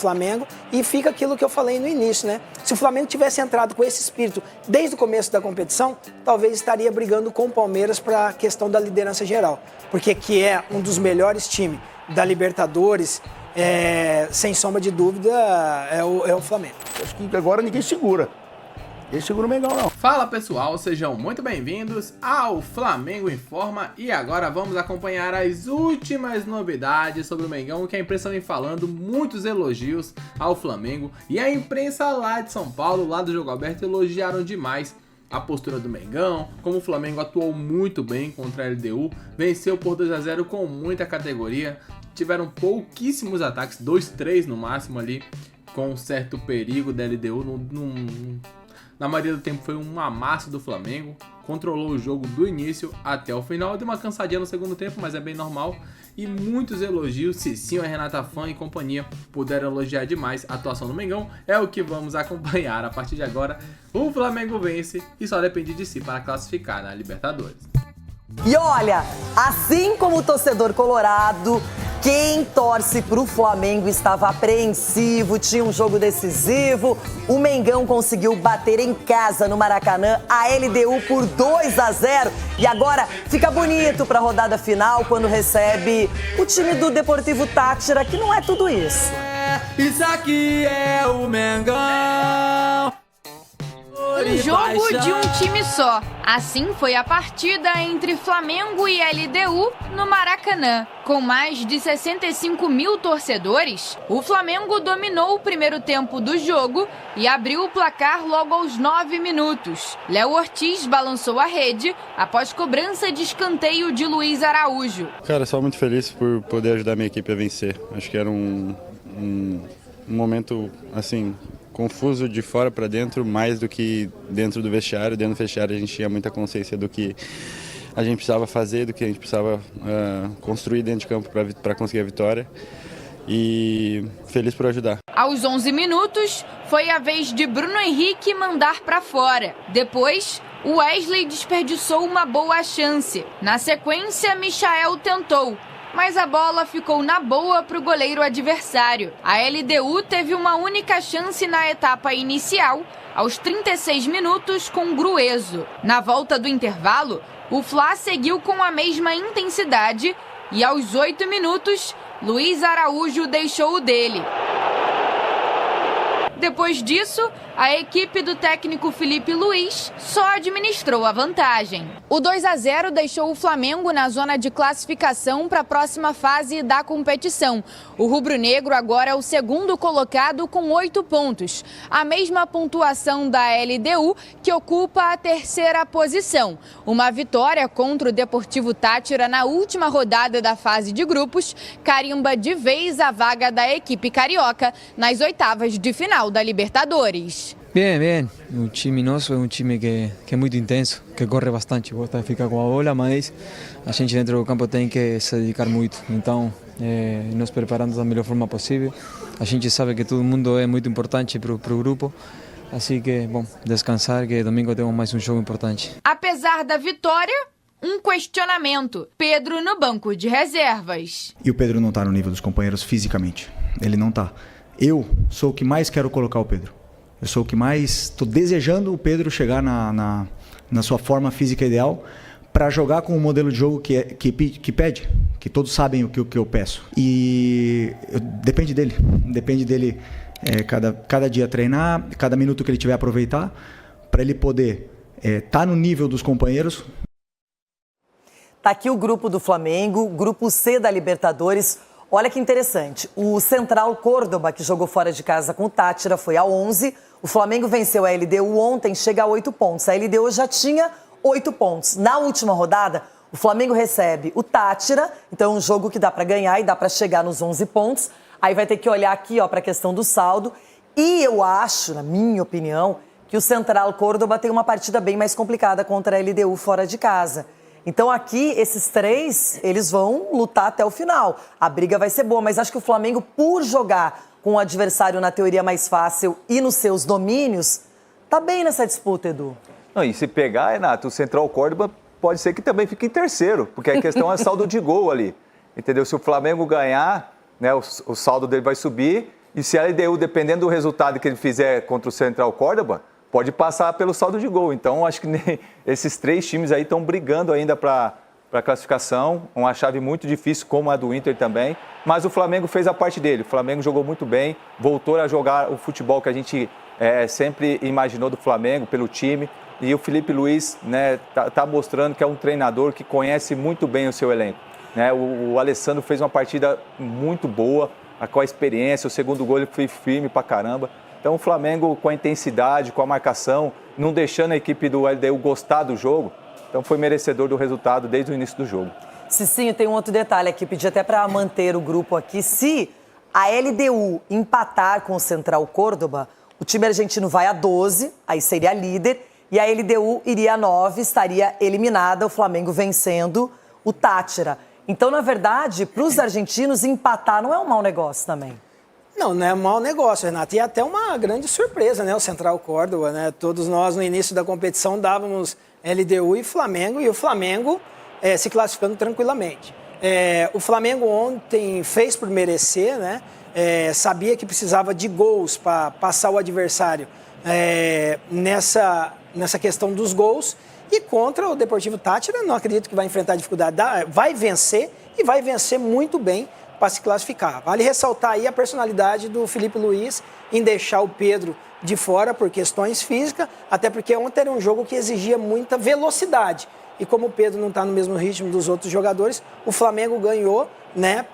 Flamengo, e fica aquilo que eu falei no início, né? Se o Flamengo tivesse entrado com esse espírito desde o começo da competição, talvez estaria brigando com o Palmeiras para a questão da liderança geral, porque que é um dos melhores times da Libertadores, sem sombra de dúvida, é o Flamengo. Acho que agora ninguém segura. Ninguém segura o Mengão, não. Fala pessoal, sejam muito bem-vindos ao Flamengo Informa e agora vamos acompanhar as últimas novidades sobre o Mengão, que a imprensa vem falando, muitos elogios ao Flamengo e a imprensa lá de São Paulo, lá do Jogo Aberto, elogiaram demais a postura do Mengão, como o Flamengo atuou muito bem contra a LDU, venceu por 2-0 com muita categoria, tiveram pouquíssimos ataques, 2-3 no máximo ali, com um certo perigo da LDU, na maioria do tempo foi um amasso do Flamengo, controlou o jogo do início até o final, deu uma cansadinha no segundo tempo, mas é bem normal, e muitos elogios, Cicinho, a Renata Fã e companhia puderam elogiar demais a atuação do Mengão, é o que vamos acompanhar a partir de agora. O Flamengo vence e só depende de si para classificar na Libertadores. E olha, assim como o torcedor colorado, quem torce pro Flamengo estava apreensivo, tinha um jogo decisivo. O Mengão conseguiu bater em casa no Maracanã a LDU por 2-0 e agora fica bonito para a rodada final quando recebe o time do Deportivo Táchira, que não é tudo isso. Isso aqui é o Mengão. Um jogo de um time só. Assim foi a partida entre Flamengo e LDU no Maracanã. Com mais de 65 mil torcedores, o Flamengo dominou o primeiro tempo do jogo e abriu o placar logo aos 9 minutos. Léo Ortiz balançou a rede após cobrança de escanteio de Luiz Araújo. Cara, só muito feliz por poder ajudar a minha equipe a vencer. Acho que era um momento, assim, confuso de fora para dentro, mais do que dentro do vestiário. Dentro do vestiário a gente tinha muita consciência do que a gente precisava fazer, do que a gente precisava construir dentro de campo para conseguir a vitória. E feliz por ajudar. Aos 11 minutos, foi a vez de Bruno Henrique mandar para fora. Depois, o Wesley desperdiçou uma boa chance. Na sequência, Michael tentou, mas a bola ficou na boa para o goleiro adversário. A LDU teve uma única chance na etapa inicial, aos 36 minutos, com Grueso. Na volta do intervalo, o Fla seguiu com a mesma intensidade e aos 8 minutos, Luiz Araújo deixou o dele. Depois disso, a equipe do técnico Felipe Luiz só administrou a vantagem. O 2-0 deixou o Flamengo na zona de classificação para a próxima fase da competição. O rubro-negro agora é o segundo colocado com 8 pontos, a mesma pontuação da LDU, que ocupa a terceira posição. Uma vitória contra o Deportivo Táchira na última rodada da fase de grupos carimba de vez a vaga da equipe carioca nas oitavas de final da Libertadores. Bem. O time nosso é um time que é muito intenso, que corre bastante, gosta de ficar com a bola, mas a gente dentro do campo tem que se dedicar muito. Então, nos preparando da melhor forma possível. A gente sabe que todo mundo é muito importante para o grupo. Assim que, bom, descansar, que domingo temos mais um jogo importante. Apesar da vitória, um questionamento. Pedro no banco de reservas. E o Pedro não está no nível dos companheiros fisicamente. Ele não está. Eu sou o que mais quero colocar o Pedro. Eu sou o que mais estou desejando o Pedro chegar na sua forma física ideal para jogar com o modelo de jogo que pede, que todos sabem o que eu peço. E depende dele cada dia treinar, cada minuto que ele tiver aproveitar, para ele poder estar no nível dos companheiros. Tá aqui o grupo do Flamengo, grupo C da Libertadores. Olha que interessante, o Central Córdoba, que jogou fora de casa com o Táchira, foi a 11. O Flamengo venceu a LDU ontem, chega a 8 pontos. A LDU já tinha 8 pontos. Na última rodada, o Flamengo recebe o Táchira, então é um jogo que dá para ganhar e dá para chegar nos 11 pontos. Aí vai ter que olhar aqui para a questão do saldo. E eu acho, na minha opinião, que o Central Córdoba tem uma partida bem mais complicada contra a LDU fora de casa. Então aqui, esses três, eles vão lutar até o final. A briga vai ser boa, mas acho que o Flamengo, por jogar com o adversário na teoria mais fácil e nos seus domínios, tá bem nessa disputa, Edu. Não, e se pegar, Renato, o Central Córdoba pode ser que também fique em terceiro, porque a questão é saldo de gol ali. Entendeu? Se o Flamengo ganhar, né, o saldo dele vai subir E se a LDU, dependendo do resultado que ele fizer contra o Central Córdoba, pode passar pelo saldo de gol. Então, acho que esses 3 times aí estão brigando ainda para a classificação. Uma chave muito difícil, como a do Inter também. Mas o Flamengo fez a parte dele. O Flamengo jogou muito bem, voltou a jogar o futebol que a gente sempre imaginou do Flamengo, pelo time. E o Felipe Luiz, né, tá mostrando que é um treinador que conhece muito bem o seu elenco. Né? O Alessandro fez uma partida muito boa, com a experiência. O segundo gol ele foi firme pra caramba. Então o Flamengo, com a intensidade, com a marcação, não deixando a equipe do LDU gostar do jogo, então foi merecedor do resultado desde o início do jogo. Cicinho, tem um outro detalhe aqui, pedi até para manter o grupo aqui. Se a LDU empatar com o Central Córdoba, o time argentino vai a 12, aí seria líder, e a LDU iria a 9, estaria eliminada, o Flamengo vencendo o Táchira. Então, na verdade, para os argentinos, empatar não é um mau negócio também. Não é um mau negócio, Renato. E até uma grande surpresa, né? O Central Córdoba, né? Todos nós, no início da competição, dávamos LDU e Flamengo, e o Flamengo se classificando tranquilamente. O Flamengo ontem fez por merecer, né? Sabia que precisava de gols para passar o adversário nessa questão dos gols. E contra o Deportivo Táchira, não acredito que vai enfrentar dificuldade. Vai vencer e vai vencer muito bem para se classificar. Vale ressaltar aí a personalidade do Felipe Luiz em deixar o Pedro de fora por questões físicas, até porque ontem era um jogo que exigia muita velocidade. E como o Pedro não está no mesmo ritmo dos outros jogadores, o Flamengo ganhou, né,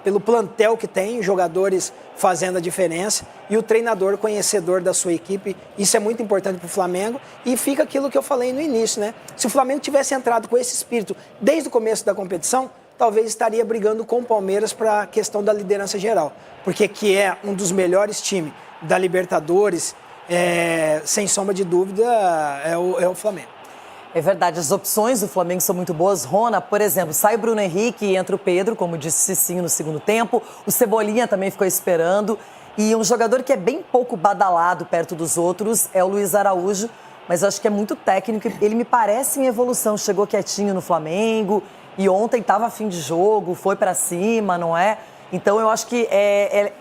pelo plantel que tem, jogadores fazendo a diferença e o treinador conhecedor da sua equipe. Isso é muito importante para o Flamengo e fica aquilo que eu falei no início, né? Se o Flamengo tivesse entrado com esse espírito desde o começo da competição, talvez estaria brigando com o Palmeiras para a questão da liderança geral, porque que é um dos melhores times da Libertadores, sem sombra de dúvida, é o Flamengo. É verdade, as opções do Flamengo são muito boas. Rona, por exemplo, sai o Bruno Henrique e entra o Pedro, como disse Cicinho no segundo tempo. O Cebolinha também ficou esperando. E um jogador que é bem pouco badalado perto dos outros é o Luiz Araújo, mas eu acho que é muito técnico. Ele me parece em evolução, chegou quietinho no Flamengo e ontem estava a fim de jogo, foi para cima, não é? Então eu acho que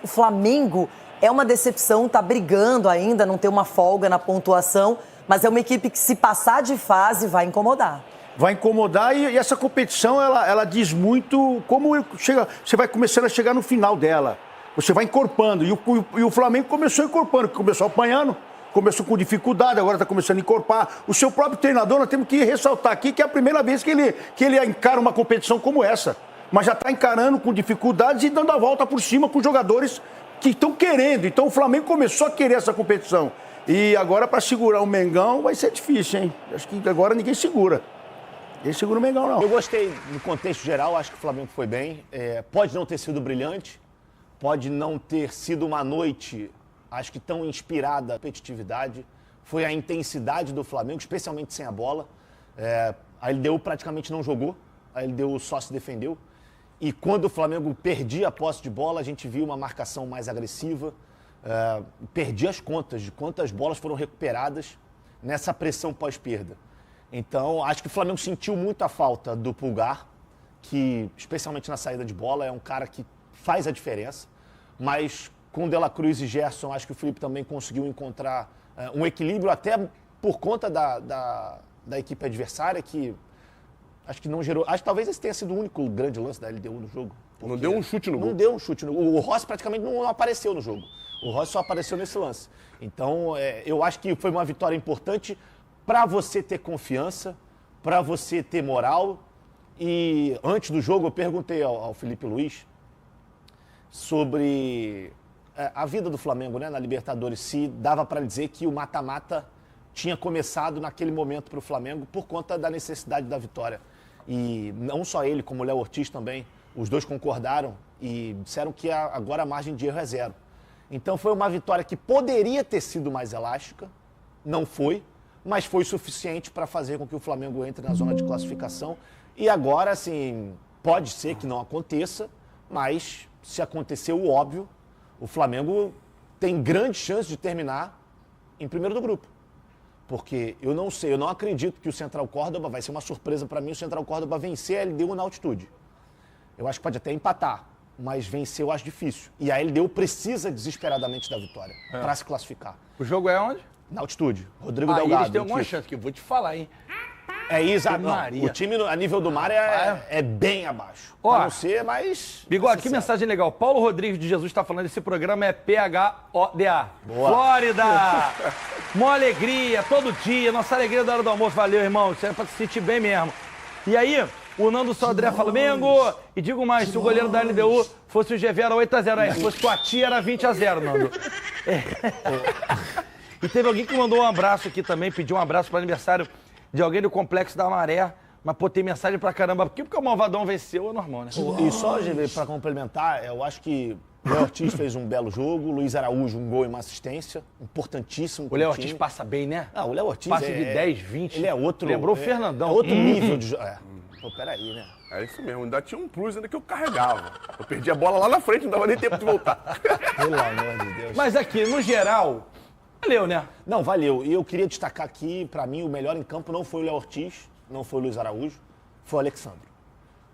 o Flamengo é uma decepção, está brigando ainda, não tem uma folga na pontuação, mas é uma equipe que, se passar de fase, vai incomodar. Vai incomodar e essa competição, ela diz muito como você vai começando a chegar no final dela. Você vai encorpando. E o Flamengo começou encorpando, começou apanhando, começou com dificuldade, agora está começando a encorpar. O seu próprio treinador, nós temos que ressaltar aqui que é a primeira vez que ele encara uma competição como essa. Mas já está encarando com dificuldades e dando a volta por cima com jogadores que estão querendo. Então o Flamengo começou a querer essa competição. E agora, para segurar o Mengão, vai ser difícil, hein? Acho que agora ninguém segura. Ninguém segura o Mengão, não. Eu gostei, no contexto geral, acho que o Flamengo foi bem. Pode não ter sido brilhante, pode não ter sido uma noite, acho que tão inspirada a competitividade. Foi a intensidade do Flamengo, especialmente sem a bola. A LDU praticamente não jogou, a LDU só se defendeu. E quando o Flamengo perdia a posse de bola, a gente viu uma marcação mais agressiva. Perdi as contas de quantas bolas foram recuperadas nessa pressão pós-perda. Então, acho que o Flamengo sentiu muito a falta do Pulgar, que, especialmente na saída de bola, é um cara que faz a diferença. Mas com De La Cruz e Gerson, acho que o Felipe também conseguiu encontrar um equilíbrio, até por conta da equipe adversária, que acho que não gerou... Acho que talvez esse tenha sido o único grande lance da LDU no jogo. Não deu um chute no gol. Não deu um chute no gol. O Rossi praticamente não apareceu no jogo. O Rossi só apareceu nesse lance. Então, eu acho que foi uma vitória importante para você ter confiança, para você ter moral. E antes do jogo, eu perguntei ao Felipe Luiz sobre a vida do Flamengo, né, na Libertadores. Se dava para dizer que o mata-mata tinha começado naquele momento para o Flamengo por conta da necessidade da vitória. E não só ele, como o Léo Ortiz também, os dois concordaram e disseram que agora a margem de erro é 0. Então foi uma vitória que poderia ter sido mais elástica, não foi, mas foi suficiente para fazer com que o Flamengo entre na zona de classificação. E agora, assim, pode ser que não aconteça, mas se acontecer o óbvio, o Flamengo tem grande chance de terminar em primeiro do grupo. Porque eu não sei, eu não acredito que o Central Córdoba, vai ser uma surpresa para mim, o Central Córdoba vencer a LDU na altitude. Eu acho que pode até empatar, mas vencer eu acho difícil. E a LDU precisa desesperadamente da vitória para se classificar. O jogo é onde? Na altitude. Rodrigo Aí Delgado. eles têm alguma equipe. chance, que eu vou te falar, hein? É exato. Maria. O time a nível do mar é bem abaixo. Ó, Pra não ser, mas... Bigode, que mensagem legal. Paulo Rodrigues de Jesus está falando, esse programa é PHODA. Boa. Flórida! Mó alegria, todo dia. Nossa alegria da hora do almoço. Valeu, irmão. Isso é pra se sentir bem mesmo. E aí, o Nando Sodré Flamengo. E digo mais, se o goleiro da LDU fosse o GV, era 8-0. Aí, se fosse tua tia, era 20-0, Nando. E teve alguém que mandou um abraço aqui também, pediu um abraço para o aniversário de alguém do Complexo da Maré. Mas, pô, tem mensagem pra caramba. Porque o Malvadão venceu, é normal, né? E só, GV, pra complementar, eu acho que o Léo Ortiz fez um belo jogo, o Luiz Araújo um gol e uma assistência, importantíssimo. O Léo Ortiz passa bem, né? Ah, o Léo Ortiz passa de 10, 20. Ele é outro... Lembrou o Fernandão. É outro nível de jogo. Pô, peraí, né? É isso mesmo, ainda tinha um plus ainda que eu carregava. Eu perdi a bola lá na frente, não dava nem tempo de voltar. Pelo amor de Deus. Mas aqui, no geral, valeu, né? Não, valeu. E eu queria destacar aqui, pra mim, o melhor em campo não foi o Léo Ortiz, não foi o Luiz Araújo, foi o Alexandro.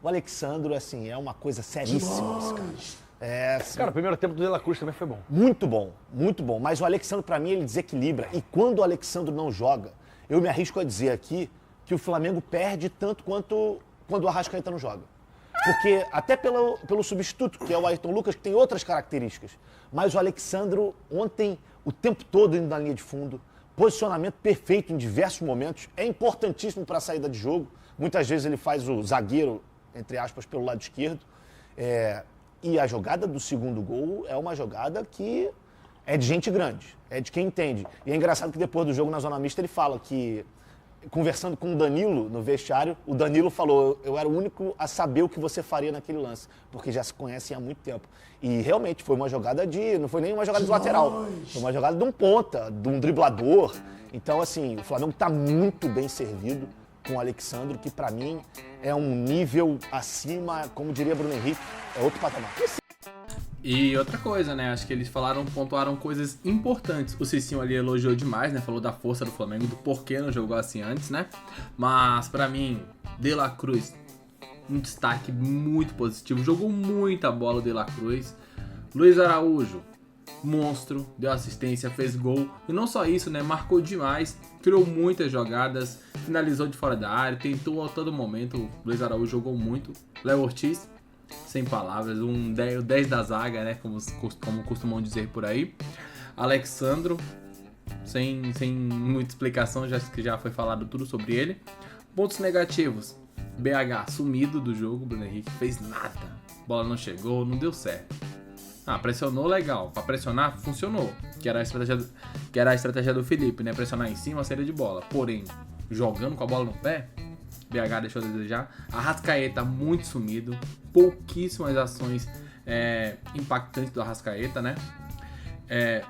O Alexandro, assim, é uma coisa seríssima, esse cara. Cara, o primeiro tempo do De La Cruz também foi bom. Muito bom, muito bom. Mas o Alexandro, pra mim, ele desequilibra. E quando o Alexandro não joga, eu me arrisco a dizer aqui que o Flamengo perde tanto quanto quando o Arrascaeta não joga. Porque até pelo substituto, que é o Ayrton Lucas, que tem outras características. Mas o Alexandro, ontem, o tempo todo indo na linha de fundo, posicionamento perfeito em diversos momentos, é importantíssimo para a saída de jogo. Muitas vezes ele faz o zagueiro, entre aspas, pelo lado esquerdo. E a jogada do segundo gol é uma jogada que é de gente grande, é de quem entende. E é engraçado que depois do jogo na Zona Mista ele fala que, conversando com o Danilo no vestiário, o Danilo falou: eu era o único a saber o que você faria naquele lance, porque já se conhecem há muito tempo. E realmente foi uma jogada não foi nem uma jogada de lateral, foi uma jogada de um ponta, de um driblador. Então, assim, o Flamengo está muito bem servido com o Alexandro, que para mim é um nível acima, como diria Bruno Henrique, é outro patamar. E outra coisa, né? Acho que eles pontuaram coisas importantes. O Cicinho ali elogiou demais, né? Falou da força do Flamengo, do porquê não jogou assim antes, né? Mas, pra mim, De La Cruz, um destaque muito positivo. Jogou muita bola o De La Cruz. Luiz Araújo, monstro, deu assistência, fez gol. E não só isso, né? Marcou demais, criou muitas jogadas, finalizou de fora da área, tentou a todo momento. O Luiz Araújo jogou muito. Léo Ortiz, sem palavras, o 10 da zaga, né? Como costumam dizer por aí. Alexandro, sem muita explicação, que já foi falado tudo sobre ele. Pontos negativos: BH sumido do jogo, Bruno Henrique fez nada. Bola não chegou, não deu certo. Pressionou legal. Pra pressionar, funcionou. Que era a estratégia do Felipe, né? Pressionar em cima, a saída de bola. Porém, jogando com a bola no pé, BH deixou a desejar. Arrascaeta muito sumido. Pouquíssimas ações impactantes do Arrascaeta, né?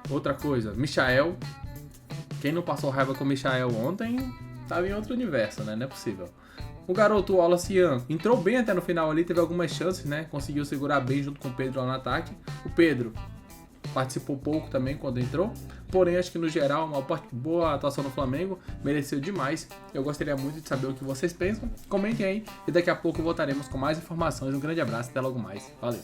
Outra coisa, Michael. Quem não passou raiva com o Michael ontem, tava em outro universo, né? Não é possível. O garoto Wallace Ian entrou bem até no final ali, teve algumas chances, né? Conseguiu segurar bem junto com o Pedro lá no ataque. O Pedro participou pouco também quando entrou. Porém, acho que no geral, uma boa atuação do Flamengo, mereceu demais. Eu gostaria muito de saber o que vocês pensam. Comentem aí e daqui a pouco voltaremos com mais informações. Um grande abraço, até logo mais. Valeu!